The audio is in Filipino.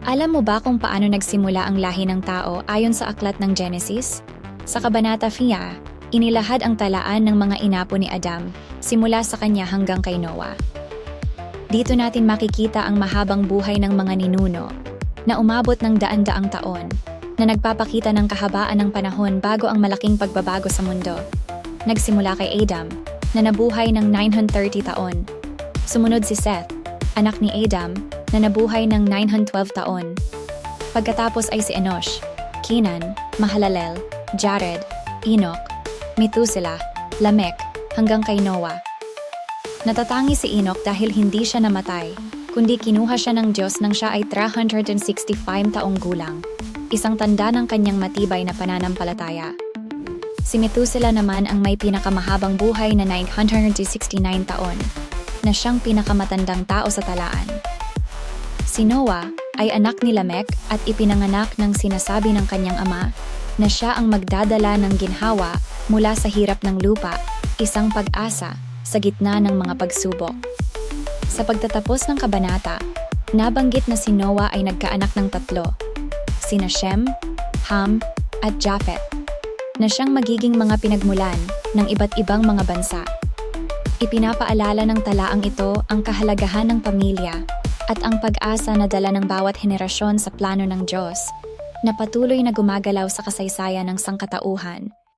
Alam mo ba kung paano nagsimula ang lahi ng tao ayon sa aklat ng Genesis? Sa Kabanata 5, inilahad ang talaan ng mga inapo ni Adam, simula sa kanya hanggang kay Noah. Dito natin makikita ang mahabang buhay ng mga ninuno, na umabot ng daan-daang taon, na nagpapakita ng kahabaan ng panahon bago ang malaking pagbabago sa mundo. Nagsimula kay Adam, na nabuhay ng 930 taon. Sumunod si Seth, anak ni Adam, na nabuhay ng 912 taon. Pagkatapos ay si Enosh, Kenan, Mahalalel, Jared, Enoch, Methuselah, Lamech, hanggang kay Noah. Natatangi si Enoch dahil hindi siya namatay, kundi kinuha siya ng Diyos nang siya ay 365 taong gulang, isang tanda ng kanyang matibay na pananampalataya. Si Methuselah naman ang may pinakamahabang buhay na 969 taon, na siyang pinakamatandang tao sa talaan. Si Noah ay anak ni Lamech at ipinanganak ng sinasabi ng kanyang ama na siya ang magdadala ng ginhawa mula sa hirap ng lupa, isang pag-asa sa gitna ng mga pagsubok. Sa pagtatapos ng kabanata, nabanggit na si Noah ay nagkaanak ng tatlo, sina Shem, Ham, at Japheth, na siyang magiging mga pinagmulan ng iba't ibang mga bansa. Ipinapaalala ng talaang ito ang kahalagahan ng pamilya at ang pag-asa na dala ng bawat henerasyon sa plano ng Diyos, na patuloy na gumagalaw sa kasaysayan ng sangkatauhan.